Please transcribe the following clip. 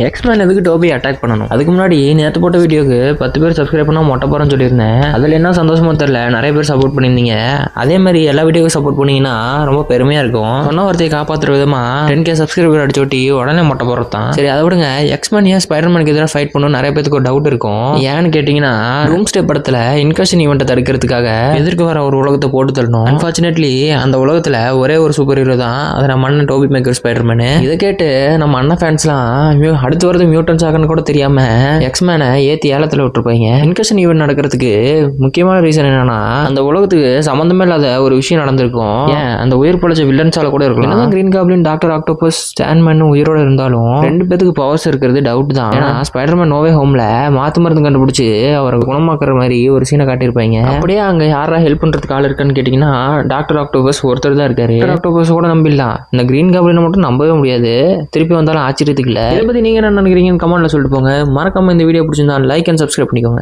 எக்ஸ்மேன் எதுக்கு டோபி அட்டாக் பண்ணணும்? அதுக்கு முன்னாடி நேற்று போட்ட வீடியோக்கு 10 பேர் சப்ஸ்கிரைப் பண்ணால் மொட்டை போகிறேன்னு சொல்லியிருந்தேன். அதில் என்ன சந்தோஷமோ தெரியல, நிறைய பேர் சப்போர்ட் பண்ணியிருந்தீங்க. அதே மாதிரி எல்லா வீடியோக்கும் சப்போர்ட் பண்ணீங்கன்னா ரொம்ப பெருமையாக இருக்கும். சொன்ன வார்த்தையை காப்பாற்றுற விதமாக 10K சப்ஸ்கிரைபர் அடிச்சு ஓட்டி உடனே மொட்டை போகிறது தான். சரி, அதை விடுங்க. எக்ஸ்மேன் ஏன் ஸ்பைடர்மேனுக்கு எதிராக ஃபைட் பண்ணணும் நிறைய பேருக்கு ஒரு டவுட் இருக்கும். ஏன்னு கேட்டிங்கன்னா, டூம்ஸ்டே படத்தில் இன்கஷன் ஈவெண்ட்டை தடுக்கிறதுக்காக எதிர்க்க வர ஒரு உலகத்தை போட்டு தள்ளணும். அன்ஃபார்ச்சுனேட்லி அந்த உலகத்தில் ஒரே ஒரு சூப்பர் ஹீரோ தான், அதை நம்ம அண்ணன் டோபி மேக்கர் ஸ்பைடர்மேனு. இதை கேட்டு நம்ம அண்ணன் ஃபேன்ஸ்லாம் அடுத்து வரது மியூட்டன்ஸ் ஆகன்னு கூட தெரியாம எக்ஸ்மேனை ஏத்தி ஏலத்தில் விட்டுருப்பாங்க. இன்கஷன் ஈவென்ட் நடக்கிறதுக்கு முக்கியமான ரீசன் என்னன்னா, அந்த உலகத்துக்கு சம்பந்தமே இல்லாத ஒரு விஷயம் நடந்திருக்கும். ஏன் அந்த உயிர் பொழைச்ச வில்லன்ஸால கூட இருக்கலாம். கிரீன் காப்ளின், டாக்டர் ஆக்டோபஸ், ஸ்டான்மேன் உயிரோட இருந்தாலும் 2 பேத்துக்கு பவர்ஸ் இருக்கிறது டவுட் தான். ஏன்னா ஸ்பைடர்மேன் நோவே ஹோம்ல மாத்து மருந்து கண்டுபிடிச்சு அவரை குணமாக்குற மாதிரி ஒரு சீனை காட்டியிருப்பாங்க. அப்படியே அங்க யாரா ஹெல்ப் பண்றதுக்கு ஆள் இருக்கான்னு கேட்டீங்கன்னா, டாக்டர் ஆக்டோபஸ் ஒருத்தர் தான் இருக்காரு. டாக்டர் ஆக்டோபஸ் கூட நம்பிடலாம், இந்த கிரீன் காப்ளினை மட்டும் நம்பவே முடியாது. திருப்பி வந்தாலும் ஆச்சரியத்துக்கு இல்ல. இதை பத்தி நீங்க என்ன நினைக்கிறீங்கன்னு கமெண்ட்ல சொல்லிட்டு போங்க. மறக்காம இந்த வீடியோ பிடிச்சிருந்தா லைக் அண்ட் சப்ஸ்கிரைப் பண்ணிக்கோங்க.